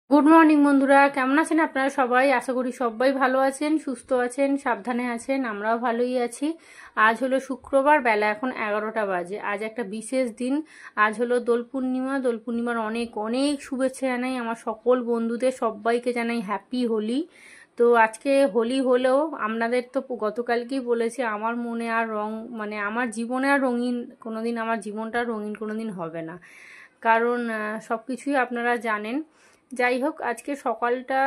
Good morning বন্ধুরা, কেমন আছেন আপনারা সবাই? আশা করি সবাই ভালো আছেন, সুস্থ আছেন, সাবধানে আছেন। আমরাও ভালোই আছি। আজ হলো শুক্রবার, বেলা এখন 11টা বাজে। আজ একটা বিশেষ দিন। আজ হলো দোল পূর্ণিমা। দোল পূর্ণিমার অনেক অনেক শুভেচ্ছা জানাই আমার সকল বন্ধুদের, সবাইকে জানাই হ্যাপি হোলি। তো আজকে হোলি হলেও আপনাদের তো গতকালকেই বলেছি, আমার মনে আর রং মানে আমার জীবনে আর রঙিন কোনোদিন, আমার জীবনটা রঙিন কোনোদিন হবে না। কারণ সব কিছুই আপনারা জানেন। যাই হোক, আজকে সকালটা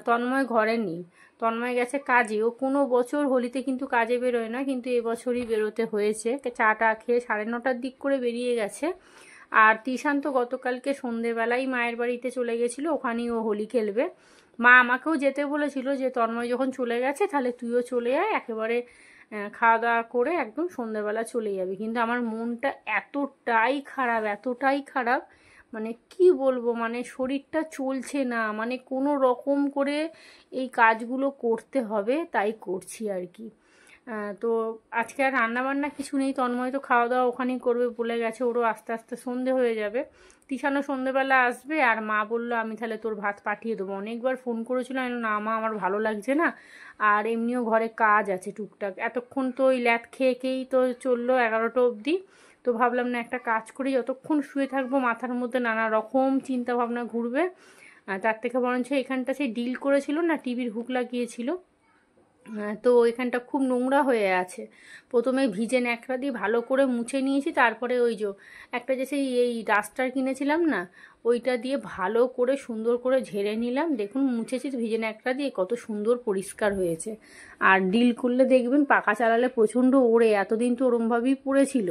তন্ময় ঘরে নেই। তন্ময় গেছে কাজে। ও কোনো বছর হোলিতে কিন্তু কাজে বেরোয় না, কিন্তু এবছরই বেরোতে হয়েছে। চাটা খেয়ে 9:30টার দিক করে বেরিয়ে গেছে। আর তিশান তো গতকালকে সন্ধেবেলায় মায়ের বাড়িতে চলে গেছিলো, ওখানেই ও হোলি খেলবে। মা আমাকেও যেতে বলেছিল যে তন্ময় যখন চলে গেছে তাহলে তুইও চলে আয়, একেবারে খাওয়া দাওয়া করে একদম সন্ধ্যেবেলা চলে যাবে। কিন্তু আমার মনটা এতটাই খারাপ, এতটাই খারাপ, মানে কি বলবো, মানে শরীরটা চলছে না, মানে কোনো রকম করে এই কাজগুলো করতে হবে, তাই করছি আর কি। তো আজকে আর রান্নাবান্না কিছু নেই। তন্ময় তো খাওয়া দাওয়া ওখানেই করবে বলে গেছে, ওরও আস্তে আস্তে সন্ধে হয়ে যাবে। তিশানও সন্ধেবেলা আসবে। আর মা বললো আমি তাহলে তোর ভাত পাঠিয়ে দেবো। অনেকবার ফোন করেছিল, আমি না মা আমার ভালো লাগছে না, আর এমনিও ঘরে কাজ আছে টুকটাক। এতক্ষণ তো ওই ল্যাদ খেয়ে খেয়েই তো চললো 11টা অবধি। তো ভাবলাম না, একটা কাজ করি, যতক্ষণ শুয়ে থাকবো মাথার মধ্যে নানা রকম চিন্তা ভাবনা ঘুরবে। তার থেকে বরঞ্চ এখানটা সেই ডিল করেছিল না, টিভির হুক লাগিয়েছিল, তো এখানটা খুব নোংরা হয়ে আছে। প্রথমে ভিজে ন্যাকড়া দিয়ে ভালো করে মুছে নিয়েছি, তারপরে ওই যে একটা যে সেই এই ডাস্টার কিনেছিলাম না, ওইটা দিয়ে ভালো করে সুন্দর করে ঝেড়ে নিলাম। দেখুন মুছেছি ভিজে ন্যাকড়া দিয়ে, কত সুন্দর পরিষ্কার হয়েছে। আর ডিল করলে দেখবেন পাখা চালালে প্রচণ্ড ওড়ে, এতদিন তো ওরমভাবেই পড়েছিল।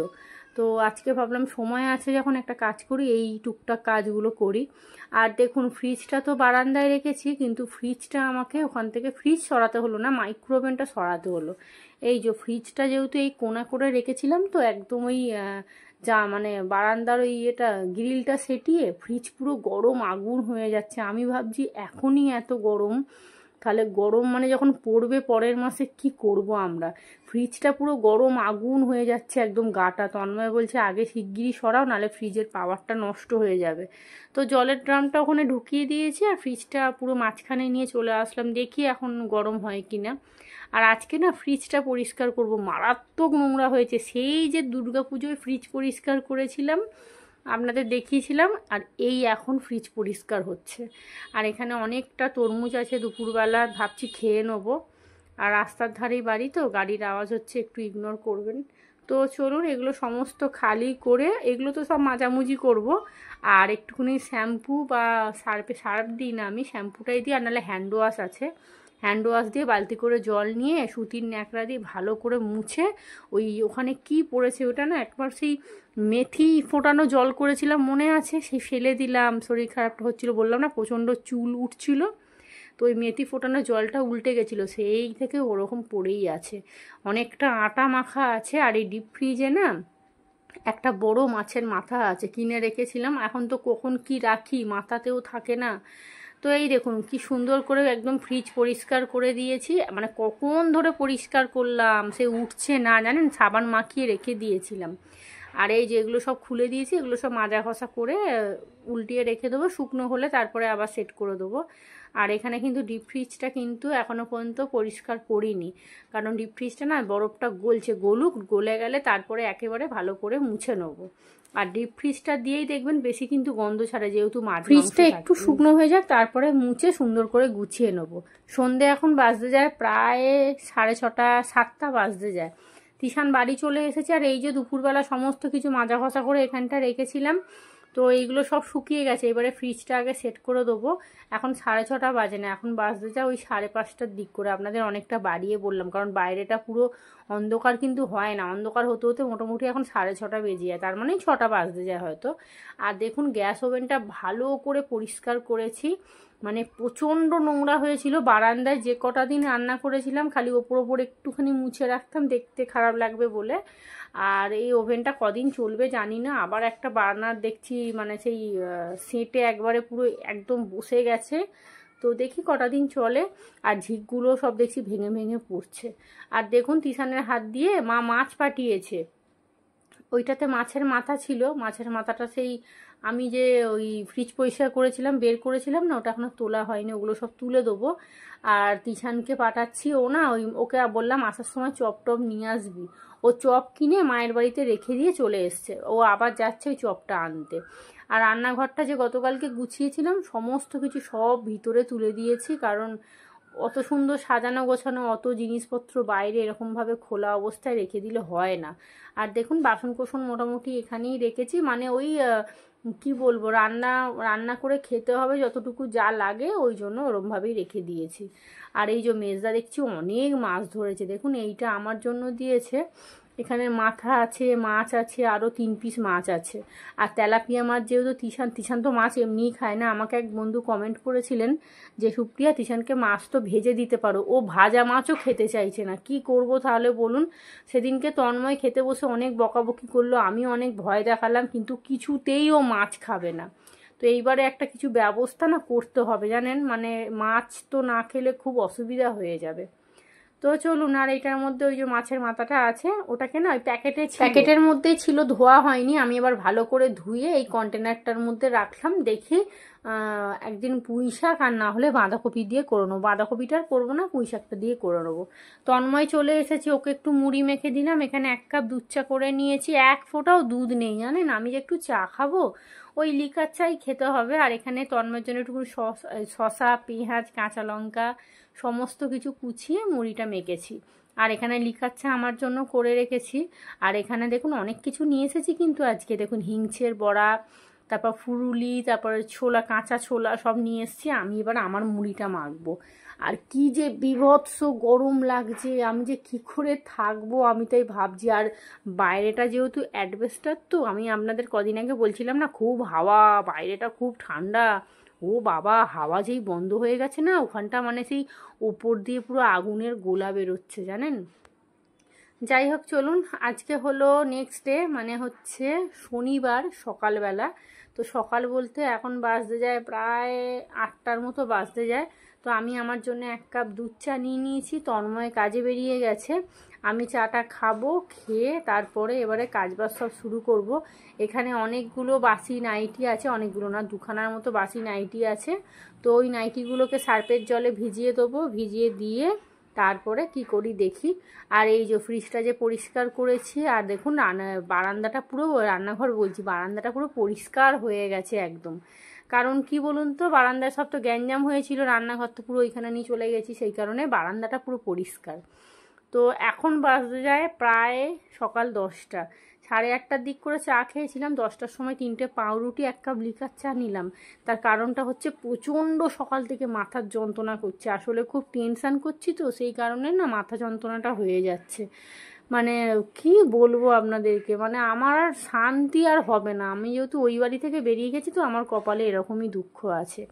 তো আজকে ভাবলাম সময় আছে যখন একটা কাজ করি, এই টুকটাক কাজগুলো করি। আর দেখুন ফ্রিজটা তো বারান্দায় রেখেছি, কিন্তু ফ্রিজটা আমাকে ওখান থেকে ফ্রিজ সরাতে হলো না, মাইক্রোওভেনটা সরাতে হলো। এই যে ফ্রিজটা যেহেতু এই কোণা করে রেখেছিলাম, তো একদম ওই যা মানে বারান্দার ওই গ্রিলটা সেটিয়ে ফ্রিজ পুরো গরম আগুন হয়ে যাচ্ছে। আমি ভাবছি এখনই এত গরম, তাহলে গরম মানে যখন পড়বে পরের মাসে কি করব আমরা। ফ্রিজটা পুরো গরম আগুন হয়ে যাচ্ছে একদম গাটা। তন্ময় বলছে আগে শিগগিরই সরাও, নাহলে ফ্রিজের পাওয়ারটা নষ্ট হয়ে যাবে। তো জলের ড্রামটা ওখানে ঢুকিয়ে দিয়েছি, আর ফ্রিজটা পুরো মাঝখানে নিয়ে চলে আসলাম, দেখি এখন গরম হয় কি না। আর আজকে না ফ্রিজটা পরিষ্কার করব, মারাত্মক নোংরা হয়েছে। সেই যে দুর্গাপুজোয় ফ্রিজ পরিষ্কার করেছিলাম, আপনাদের দেখিয়েছিলাম, আর এই এখন ফ্রিজ পরিষ্কার হচ্ছে। আর এখানে অনেকটা তরমুজ আছে, দুপুরবেলা ভাবছি খেয়ে নেবো। আর রাস্তার ধারেই বাড়ি, তো গাড়ির আওয়াজ হচ্ছে, একটু ইগনোর করবেন। তো চলুন এগুলো সমস্ত খালি করে, এগুলো তো সব মাজামুজি করব। আর একটুখানি শ্যাম্পু বা সার্ফ দিই না, আমি শ্যাম্পুটাই দিই, আর নাহলে হ্যান্ড ওয়াশ আছে, হ্যান্ড ওয়াশ দিয়ে বালতি করে জল নিয়ে সুতির ন্যাকড়া দিয়ে ভালো করে মুছে, ওই ওখানে কি পড়েছে ওটা না, একবার সেই মেথি ফোটানো জল করেছিলাম মনে আছে, সেই ফেলে দিলাম। শরীর খারাপটা হচ্ছিলো, বললাম না প্রচণ্ড চুল উঠছিল, তো ওই মেথি ফোটানো জলটা উল্টে গেছিলো, সেই থেকে ওরকম পড়েই আছে। অনেকটা আটা মাখা আছে। আর এই ডিপ ফ্রিজে না একটা বড় মাছের মাথা আছে, কিনে রেখেছিলাম, এখন তো কখন কি রাখি মাথাতেও থাকে না। তো এই দেখুন কি সুন্দর করে একদম ফ্রিজ পরিষ্কার করে দিয়েছি, মানে কখন ধরে পরিষ্কার করলাম, সে উঠছে না জানেন, সাবান মাখিয়ে রেখে দিয়েছিলাম। আর এই যে এগুলো সব খুলে দিয়েছি, এগুলো সব মাজা ঘষা করে উল্টিয়ে রেখে দেবো, শুকনো হলে তারপরে আবার সেট করে দেবো। আর এখানে কিন্তু ডিপ ফ্রিজটা কিন্তু এখনও পর্যন্ত পরিষ্কার করিনি, কারণ ডিপ ফ্রিজটা না বরফটা গলছে, গলুক, গলে গেলে তারপরে একেবারে ভালো করে মুছে নেবো। আর ডিপ ফ্রিজটা দিয়েই দেখবেন বেশি কিন্তু গন্ধ ছাড়ে, যেহেতু মাছ ফ্রিজটা একটু শুকনো হয়ে যাক, তারপরে মুছে সুন্দর করে গুছিয়ে নেবো। সন্ধে এখন বাজতে যায় প্রায় 6:30, 7টা বাজতে যায়। তিশান বাড়ি চলে এসেছে। আর এই যে দুপুরবেলা সমস্ত কিছু মাজা ঘষা করে এখানটা রেখেছিলাম, তো এইগুলো সব শুকিয়ে গেছে। এবারে ফ্রিজটা আগে সেট করে দেবো। এখন 6:30 বাজে না, এখন বাজতে যায় ওই 5:30টার দিক করে। আপনাদের অনেকটা বাড়িয়ে বললাম, কারণ বাইরেটা পুরো অন্ধকার কিন্তু হয় না, অন্ধকার হতে হতে মোটামুটি এখন 6:30 বেজে যায়, তার মানে 6টা বাজতে যায় হয়তো। আর দেখুন গ্যাস ওভেনটা ভালো করে পরিষ্কার করেছি, মানে প্রচণ্ড নোংরা হয়েছিল। বারান্দায় যে কটা দিন রান্না করেছিলাম খালি ওপর ওপর একটুখানি মুছে রাখতাম, দেখতে খারাপ লাগবে বলে। আর এই ওভেনটা কদিন চলবে জানি না। আবার একটা বার্নার দেখছি, মানে সেই সেঁটে একবারে পুরো একদম বসে গেছে, তো দেখি কটা দিন চলে। আর ঝিকগুলো সব দেখছি ভেঙে ভেঙে পড়ছে। আর দেখুন তিশানের হাত দিয়ে মা মাছ পাঠিয়েছে, ওইটাতে মাছের মাথা ছিল, মাছের মাথাটা সেই আমি যে ওই ফ্রিজ পরিষ্কার করেছিলাম, বের করেছিলাম না, ওটা এখনো তোলা হয়নি, ওগুলো সব তুলে দেবো। আর তিশানকে পাঠাচ্ছি, ও না ওই ওকে বললাম আসার সময় চপ টপ নিয়ে আসবি, ও চপ কিনে মায়ের বাড়িতে রেখে দিয়ে চলে এসছে, ও আবার যাচ্ছে ওই চপটা আনতে। আর রান্নাঘরটা যে গতকালকে গুছিয়েছিলাম সমস্ত কিছু সব ভিতরে তুলে দিয়েছি, কারণ অত সুন্দর সাজানো গোছানো অত জিনিসপত্র বাইরে এরকমভাবে খোলা অবস্থায় রেখে দিলে হয় না। আর দেখুন বাসনকোসন মোটামুটি এখানেই রেখেছি, মানে ওই কি বলবো, রান্না রান্না করে খেতে হবে যতটুকু যা লাগে ওই জন্য ওরমভাবেই রেখে দিয়েছি। আর এই যে মেজদা দেখছি অনেক মাছ ধরেছে, দেখুন এইটা আমার জন্য দিয়েছে, এখানে মাথা আছে, মাছ আছে, আরও 3 পিস মাছ আছে। আর তেলাপিয়া মাছ যেহেতু তিশান তো মাছ এমনিই খায় না, আমাকে এক বন্ধু কমেন্ট করেছিলেন যে সুপ্রিয়া তিশানকে মাছ তো ভেজে দিতে পারো, ও ভাজা মাছও খেতে চাইছে না, কি করব তাহলে বলুন। সেদিনকে তন্ময় খেতে বসে অনেক বকাবকি করলো, আমি অনেক ভয় দেখালাম, কিন্তু কিছুতেই ও মাছ খাবে না। তো এইবারে একটা কিছু ব্যবস্থা না করতে হবে জানেন, মানে মাছ তো না খেলে খুব অসুবিধা হয়ে যাবে। তো চলুন, আর এটার মধ্যে ওই যে মাছের মাথাটা আছে ওটাকে না ওই প্যাকেটের মধ্যেই ছিল, ধোয়া হয়নি, আমি এবার ভালো করে ধুয়ে এই কন্টেনারটার মধ্যে রাখলাম। দেখি একদিন পুঁই শাক আর না হলে বাঁধাকপি দিয়ে করে নেবো, বাঁধাকপিটা আর করবো না, পুঁই শাকটা দিয়ে করে নেবো। তন্ময় চলে এসেছে, ওকে একটু মুড়ি মেখে দিলাম, এখানে 1 কাপ দুধ চা করে নিয়েছি, 1 ফোঁটাও দুধ নেই জানেন, আমি যে একটু চা খাবো ওই লিকার চাই খেতে হবে। আর এখানে তন্ময়ের জন্য একটু শসা, পেঁয়াজ, কাঁচা লঙ্কা সমস্ত কিছু কুচিয়ে মুড়িটা মেখেছি। আর এখানে লিকার চা আমার জন্য করে রেখেছি। আর এখানে দেখুন অনেক কিছু নিয়ে এসেছি, কিন্তু আজকে দেখুন হিংচের বড়া, তারপর ফুরুলি, তারপরে ছোলা, কাঁচা ছোলা সব নিয়ে এসেছি। আমি এবার আমার মুড়িটা মাখবো। আর কি যে বীভৎস গরম লাগছে, আমি যে কি করে থাকবো আমি তাই ভাবছি। আর বাইরেটা যেহেতু অ্যাডভেস্টার, তো আমি আপনাদের কদিন আগে বলছিলাম না খুব হাওয়া, বাইরেটা খুব ঠান্ডা। ও বাবা, হাওয়া যেই বন্ধ হয়ে গেছে না ওখানটা, মানে সেই ওপর দিয়ে পুরো আগুনের গোলা বেরোচ্ছে জানেন। যাই হোক চলুন, আজকে হলো নেক্সট ডে, মানে হচ্ছে শনিবার সকালবেলা। তো সকাল বলতে এখন বাজতে যায় প্রায় 8টার মতো বাজতে যায়। তো আমি আমার জন্য 1 কাপ দুধ চা নিয়ে নিয়েছি, তন্ময় কাজে বেরিয়ে গেছে, আমি চাটা খাবো, খেয়ে তারপরে এবারে কাজবাজ সব শুরু করব। এখানে অনেকগুলো বাসি নাইটি আছে, অনেকগুলো না 2খানার মতো বাসি নাইটি আছে। তো ওই নাইটিগুলোকে সার্ফের জলে ভিজিয়ে দেবো, ভিজিয়ে দিয়ে তারপরে কি করি দেখি। আর এই যে ফ্রিজটা যে পরিষ্কার করেছি, আর দেখুন বারান্দাটা পুরো, রান্নাঘর বলছি, বারান্দাটা পুরো পরিষ্কার হয়ে গেছে একদম। কারণ কি বলুন তো, বারান্দায় সব তো গ্যাঞ্জাম হয়েছিল, রান্নাঘর তো পুরো ওইখানে নিয়ে চলে গেছি, সেই কারণে বারান্দাটা পুরো পরিষ্কার। তো এখন বাজতে যায় প্রায় সকাল 10টা, 8:30টার দিক করে চা খেয়েছিলাম, 10টার সময় 3টে পাউরুটি 1 কাপ লিকার চা নিলাম। তার কারণটা হচ্ছে প্রচণ্ড সকাল থেকে মাথার যন্ত্রণা করছে, আসলে খুব টেনশান করছি, তো সেই কারণে না মাথা যন্ত্রণাটা হয়ে যাচ্ছে। মানে কি বলবো আপনাদেরকে, মানে আমার আর শান্তি আর হবে না, আমি যেহেতু ওই বাড়ি থেকে বেরিয়ে গেছি, তো আমার কপালে এরকমই দুঃখ আছে।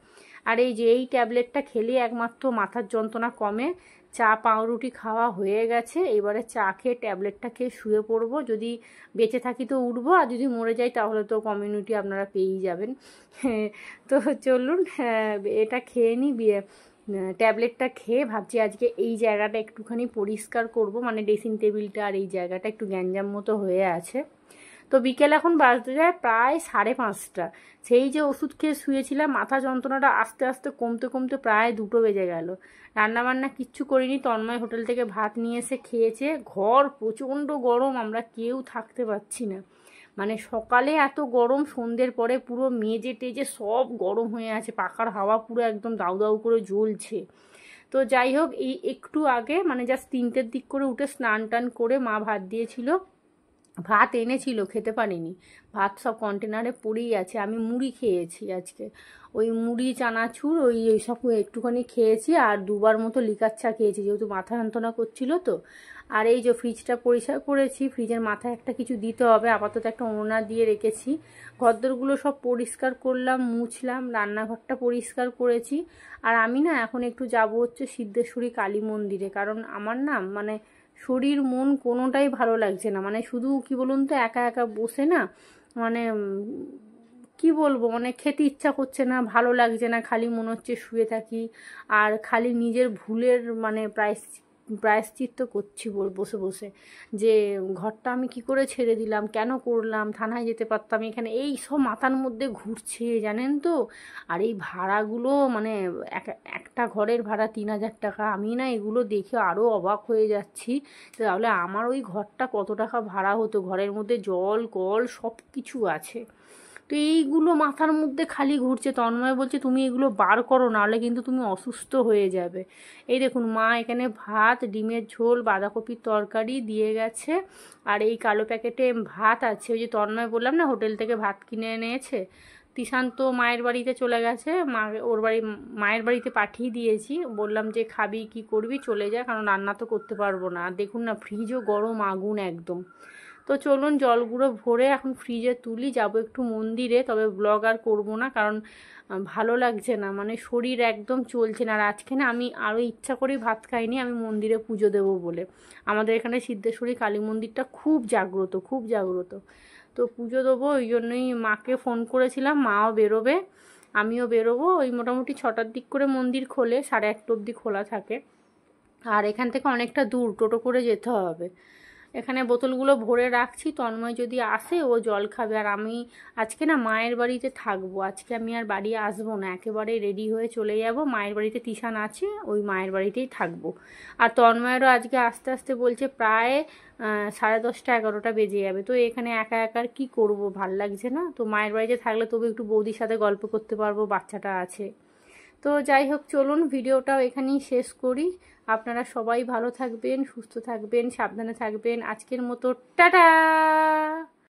আর এই যে এই ট্যাবলেটটা খেলে একমাত্র মাথার যন্ত্রণা কমে। চা পাউরুটি খাওয়া হয়ে গেছে, এবারে চা খেয়ে ট্যাবলেটটা খেয়ে শুয়ে পড়বো, যদি বেঁচে থাকি তো উঠবো, আর যদি মরে যাই তাহলে তো কমিউনিটি আপনারা পেয়েই যাবেন। তো চলুন এটা খেয়ে নিই, ট্যাবলেটটা খেয়ে ভাবছি আজকে এই জায়গাটা একটুখানি পরিষ্কার করব, মানে ড্রেসিং টেবিলটা আর এই জায়গাটা একটু গ্যাঞ্জাম মতো হয়ে আছে। তো বিকেল এখন বাজতে যায় প্রায় 5:30। সেই যে ওষুধ খেয়ে শুয়েছিলাম, মাথা যন্ত্রণাটা আস্তে আস্তে কমতে কমতে প্রায় 2টো বেজে গেল। রান্নাবান্না কিচ্ছু করিনি, তন্ময় হোটেল থেকে ভাত নিয়ে এসে খেয়েছে। ঘর প্রচণ্ড গরম, আমরা কেউ থাকতে পারছি না, মানে সকালে এত গরম, সন্ধ্যের পরে পুরো মেজে টেজে সব গরম হয়ে আছে, পাখার হাওয়া পুরো একদম দাউ দাউ করে জ্বলছে। তো যাই হোক, এই একটু আগে মানে জাস্ট 3টের দিক করে উঠে স্নান টান করে মা ভাত দিয়েছিল, ভাত এনেছিল, খেতে পারিনি, ভাত সব কন্টেনারে পড়েই আছে। আমি মুড়ি খেয়েছি আজকে, ওই মুড়ি চানাচুর ওই সব একটুখানি খেয়েছি, আর 2বার মতো লিকার চা খেয়েছি, যেহেতু মাথা যন্ত্রণা করছিল তো। আর এই যে ফ্রিজটা পরিষ্কার করেছি, ফ্রিজের মাথায় একটা কিছু দিতে হবে, আপাতত একটা ওড়না দিয়ে রেখেছি। ঘরদোরগুলো সব পরিষ্কার করলাম, মুছলাম, রান্নাঘরটা পরিষ্কার করেছি। আর আমি না এখন একটু যাব হচ্ছে সিদ্ধেশ্বরী কালী মন্দিরে, কারণ আমার না মানে শরীর মন কোনোটাই ভালো লাগছে না, মানে শুধু কি বলুন তো, একা একা বসে না, মানে কি বলবো, মানে খেতে ইচ্ছা করছে না, ভালো লাগছে না, খালি মনে হচ্ছে শুয়ে থাকি। আর খালি নিজের ভুলের মানে প্রায়শ্চিত্ত করছি বসে বসে, যে ঘরটা আমি কি করে ছেড়ে দিলাম, কেন করলাম, থানায় যেতে পারতাম, এখানে এই সব মাথার মধ্যে ঘুরছে জানেন তো। আর এই ভাড়াগুলো মানে একটা ঘরের ভাড়া 3,000 টাকা, আমি না এগুলো দেখে আরও অবাক হয়ে যাচ্ছি। তাহলে আমার ওই ঘরটা কত টাকা ভাড়া হতো, ঘরের মধ্যে জল কল সব কিছু আছে। তো এইগুলো মাথার মধ্যে খালি ঘুরছে। তন্ময় বলছে তুমি এগুলো বার করো, নাহলে কিন্তু তুমি অসুস্থ হয়ে যাবে। এই দেখুন মা এখানে ভাত, ডিমের ঝোল, বাঁধাকপির তরকারি দিয়ে গেছে। আর এই কালো প্যাকেটে ভাত আছে, ওই যে তন্ময় বললাম না হোটেল থেকে ভাত কিনে এনেছে। তিশান তো মায়ের বাড়িতে চলে গেছে, ওর বাড়ি মায়ের বাড়িতে পাঠিয়ে দিয়েছি, বললাম যে খাবি কি করবি চলে যা, কারণ রান্না তো করতে পারবো না। আর দেখুন না ফ্রিজও গরম আগুন একদম। তো চলুন জলগুলো ভরে এখন ফ্রিজে তুলি, যাব একটু মন্দিরে, তবে ব্লগ আর করবো না, কারণ ভালো লাগছে না, মানে শরীর একদম চলছে না। আর আজকে না আমি আরও ইচ্ছা করেই ভাত খাইনি, আমি মন্দিরে পুজো দেবো বলে। আমাদের এখানে সিদ্ধেশ্বরী কালী মন্দিরটা খুব জাগ্রত, খুব জাগ্রত। তো পুজো দেবো, ওই জন্যই মাকে ফোন করেছিলাম, মাও বেরোবে, আমিও বেরোবো। ওই মোটামুটি 6টার দিক করে মন্দির খোলে, 1:30 অবধি খোলা থাকে। আর এখান থেকে অনেকটা দূর, টোটো করে যেতে হবে। এখানে বোতলগুলো ভরে রাখছি, তন্ময় যদি আসে ও জল খাবে। আর আমি আজকে না মায়ের বাড়িতে থাকবো, আজকে আমি আর বাড়ি আসবো না, একেবারে রেডি হয়ে চলে যাব মায়ের বাড়িতে। তিশান আছে, ওই মায়ের বাড়িতেই থাকবো। আর তন্ময়েরও আজকে আস্তে আস্তে বলছে প্রায় 10:30 11টা বেজে যাবে। তো এখানে একা একার কি করব, ভাল লাগছে না। তো মায়ের বাড়িতে থাকলে তবু একটু বৌদির সাথে গল্প করতে পারবো, বাচ্চাটা আছে। তো যাই হোক চলুন ভিডিওটাও এখানেই শেষ করি। আপনারা সবাই ভালো থাকবেন, সুস্থ থাকবেন, সাবধানে থাকবেন। আজকের মতো টাটা।